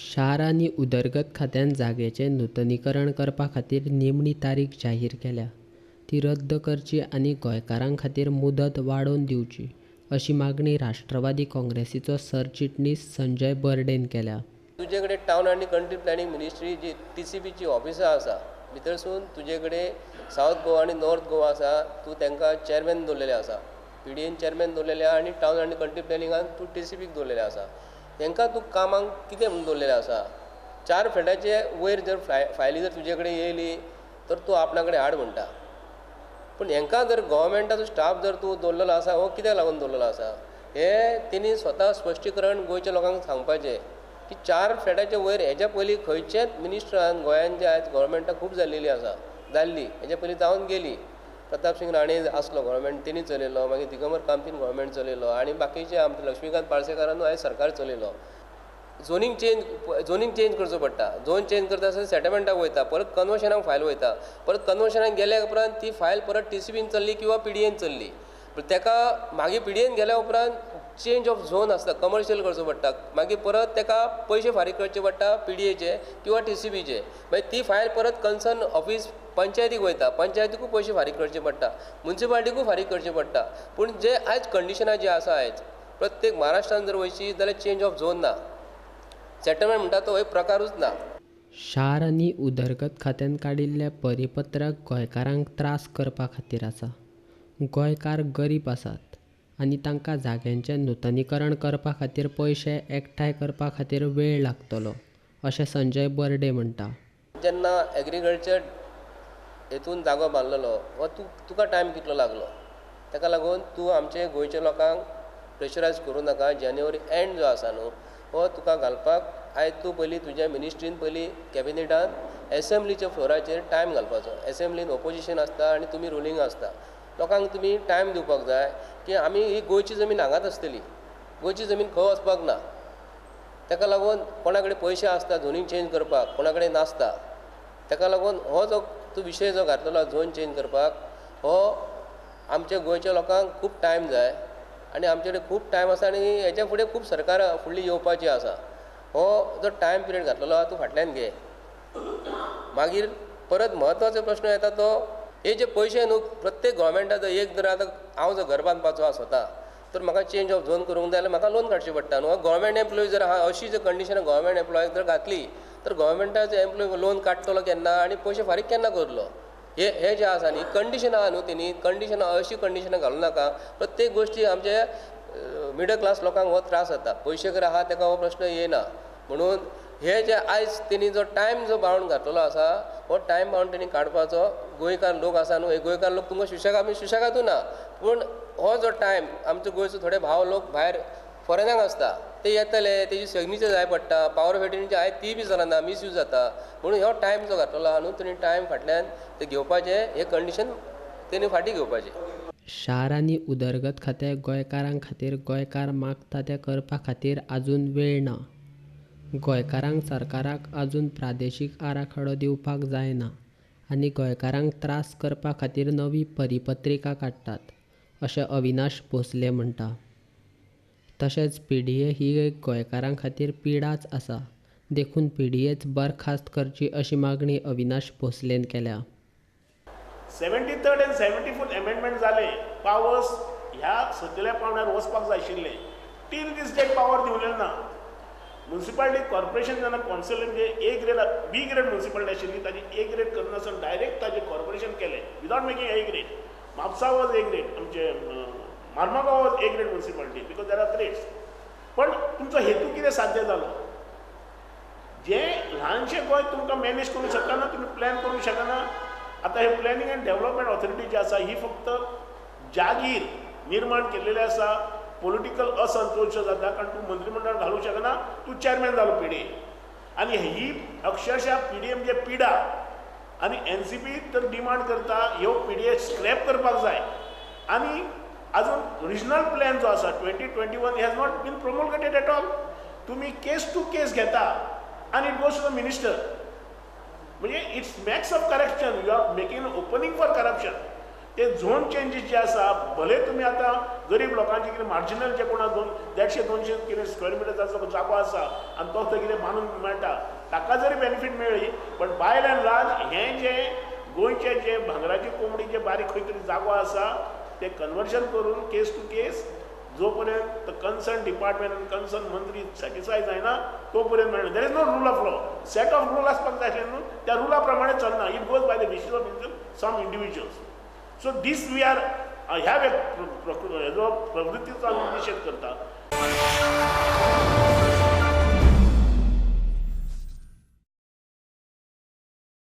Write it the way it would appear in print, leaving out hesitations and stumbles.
शार आनी उदरगत खात्यान जागेचें नूतनीकरण करपा खातीर निमणी तारीख जाहीर केल्या. ती रद्द करची आनी गोंयकारां खातीर मुदत वाडोवन दिवची अशी मागणी राष्ट्रवादी काँग्रेसीचो सरचिटणीस संजय बर्डेन केल्या. तुजे कडेन टावन आनी कंट्री प्लॅनिंग मिनिस्ट्री जी TCPची ऑफिसां आसा, भितरसून तुजे कडेन सावथ गोवा आनी नॉर्थ गोवा आसा, तूं तांकां चॅरमॅन दवरलेले आसा, PDAन चॅरमॅन दवरलेले आसा आनी टावन आनी कंट्री प्लॅनिंगान तूं TCPक दवरलेले आसा. तांकां तूं कामांक कितें म्हणून दवरलेलें आसा? 4 फेटाचे वयर जर फायली जर तुजे कडेन येयली तर तूं आपणा कडेन हाड म्हणटा. पूण हांकां जर गव्हर्मेंटाचो स्टाफ जर तूं दवरलेलो आसा, हो कित्याक लागून दवरलेलो आसा? हें तेणी स्वता स्पश्टीकरण गोंयच्या लोकांक सांगपाचें की 4 फेटाचे वयर हेज्या पयलीं खंयचेच मिनिस्टरान गोंयान जे आयज गव्हर्मेंटाक खूब जाल्लेली आसा, जाल्ली हेज्या पयलीं जावन गेली. प्रताप सिंग राणे आसलो गव्हर्मेंट, तेणी चलयलो, मागीर दिगंबर कामतीन गव्हर्मेंट चलयलो आनी बाकीचे आमचे लक्ष्मीकांत पाळसेकारानूय आयज सरकार चलयलो. झोनींग चेंज करचो पडटा. झोन चेंज करता आसतना सेटलमेंटाक वयता, परत कन्वर्शनाक फायल वयता, परत कन्वर्शनाक गेल्या उपरांत ती फायल परत TCPन चल्ली किंवा PDAन चल्ली. ताका मागीर PDAन गेल्या उपरांत चेंज ऑफ झोन आसता, कमर्शियल करचो पडटा, मागीर परत ताका पयशे फारीक करचे पडटा PDAचे किंवा TCPचे. मागीर ती फायल परत कन्सर्न ऑफिस पंचायतीक वयता, पंचायतीकूय पयशे फारीक करचे पडटा, म्युन्सिपालिटीकूय फारीक करचे पडटा. पूण जे आयज कंडिशनां जी आसा आयज प्रत्येक महाराष्ट्रान जर वयची जाल्यार चेंज ऑफ झोन ना, सेटलमेंट म्हणटा तो एक प्रकारूच ना. शार आनी उदरगत खात्यान काडिल्लें परिपत्रक गोंयकारांक त्रास करपा खातीर आसा. गोंयकार गरीब आसात आनी तांकां जाग्यांचें नूतनीकरण करपा खातीर पयशे एकठांय करपा खातीर वेळ लागतलो अशें संजय बर्डे म्हणटा. जेन्ना एग्रीकल्चर हेतून जागो बांदलेलो हो तुका टायम कितलो लागलो? ताका लागून तूं आमचे गोंयच्या लोकांक प्रेशरायज करूं नाका. जानेवारी एंड जो आसा न्हू, हो तुका घालपाक आयज तूं पयलीं तुज्या मिनिस्ट्रीन पयलीं कॅबिनेटान एसेंब्लीच्या फ्लोराचेर टायम घालपाचो. एसेंब्लीन ओपोजिशन आसता आनी तुमी रुलींग आसता. लोकांक तुमी टायम दिवपाक जाय की आमी ही गोंयची जमीन हांगाच आसतली, गोंयची जमीन खंय वचपाक ना. ताका लागून कोणा कडेन पयशे आसता झोनींग चेंज करपाक, कोणा कडेन नासता. ताका लागून हो जो तूं विशय जो घातलेलो झोन चेंज करपाक, हो आमच्या गोंयच्या लोकांक खूब टायम जाय आनी आमचे कडेन खूब टायम आसा आनी हेच्या फुडें खूब सरकारां फुडलीं येवपाची आसा. हो जो टायम पिरियड घातलेलो आहा तूं फाटल्यान घे. मागीर परत म्हत्वाचो प्रश्न येता तो हे जे पयशे न्हू प्रत्येक गव्हर्मेंटाचो एक जर आतां हांव जर घर बांदपाचो आहा स्वता तर म्हाका चेंज ऑफ झोन करूंक जाय जाल्यार म्हाका लोन काडची पडटा न्हू. गव्हर्मेंट एम्प्लॉय जर आहा अशी जर कंडिशन गव्हर्मेंट एम्प्लॉयाक जर घातली तर गव्हर्मेंटाचो एम्प्लॉय लोन काडटलो केन्ना आनी पयशे फारीक केन्ना करतलो? हे जे आसा न्ही कंडिशन आहा न्हू तेणी कंडिशनां अशी कंडिशनां घालूं नाका. प्रत्येक गोश्टी आमचे मिडल क्लास लोकांक हो त्रास जाता. पयशे जर आहा ताका हो प्रश्न येना. म्हणून हे जे आयज तेणी जो टायम जो बाळून घातलेलो आसा हो टायम बाळून तेणी काडपाचो. गोंयकार लोक आसा न्हू, हे गोंयकार लोक तुमकां सुशेगादूं ना, पूण हो जो टायम आमचो गोंयचो थोडे भाव लोक भायर फॉरेनाक आसता ते येतले, तेजी सिग्नेचर जाय पडटा, पावर ऑफ एटर्नीची आयज ती बी चलना, मिसयूज जाता. म्हणून हो टायम जो घातलेलो आहा न्हू तेणी टायम फाटल्यान ते घेवपाचें, हे कंडिशन तेणी फाटीं घेवपाचें. शार आनी उदरगत खातें गोंयकारां खातीर गोंयकार मागता तें करपा खातीर आजून वेळ ना. गोंयकारांक सरकाराक आजून प्रादेशीक आराखडो दिवपाक जायना आनी गोंयकारांक त्रास करपा खातीर नवी परिपत्रिका काडटात अशें अविनाश भोसले म्हणटा. तशेंच PDA ही एक गोंयकारां खातीर पिडाच आसा, देखून PDAच बरखास्त करची अशी मागणी अविनाश भोसलेन केल्या. 73rd आनी 74th अमेंडमेंट जाले. पावर्स ह्या सकयल्या पावंड्यार वचपाक जाय आशिल्ले. टील दीस डेट पावर दिवलेले ना. म्युन्सिपालिटी कॉर्पोरेशन जेन्ना कॉन्सिल म्हणजे B ग्रेड म्युन्सिपालिटी आशिल्ली ताजी A ग्रेड करनासतना डायरेक्ट ताजें कॉर्पोरेशन केलें without making A grade. Mapusa was A grade, आमचे Mormugao was A grade municipality because there are grades. पण तुमचो हेतू कितें साध्य जालो? जें ल्हानशें गोंय तुमकां मॅनेज करूंक शकना, तुमी प्लॅन करूंक शकना. आतां हे प्लॅनिंग एंड डेव्हलपमेंट ऑथॉरिटी जी आसा ही फक्त जागीर निर्माण केल्लेली आसा. पॉलिटिकल असंतोष जाता कारण तूं मंत्रिमंडळ घालूंक शकना, तूं चॅरमॅन जालो PDA. आनी ही अक्षरशा PDA म्हणजे पिडा. आनी NCP तर डिमांड करता ह्यो PDA स्क्रॅप करपाक जाय. आनी आजून रिजनल प्लॅन जो आसा 2021 has not been promulgated at all. तुमी केस टू केस घेता आनी it goes to the minister. म्हणजे it's max of corruption. You are making opening for corruption. ते झोन चेंजीस जे आसा भले तुमी आतां गरीब लोकांचे कितें मार्जिनल जे कोणा 150-200 कितें स्क्वेअर मिटरचो जागो आसा आनी तो थंय कितें बांदून मेळटा ताका जरी बेनिफीट मेळ्ळी बट बाय एंड लार्ज हें जे गोंयचे जे भांगराची कोंबडी जे बारीक खंय तरी जागो आसा ते कन्वर्शन करून केस टू केस जो पर्यंत कन्सर्न डिपार्टमेंट आनी कन्सर्न मंत्री सॅटिस्फाय जायना तो पर्यंत मेळना. There is no rule of law. Set of rule आसपाक जाय आशिल्ले न्हू, त्या रुला प्रमाणे चलना. It goes by the wishes of some individuals. So this we are ह्या हेजो प्रवृत्तीचो आमी निशेध करता.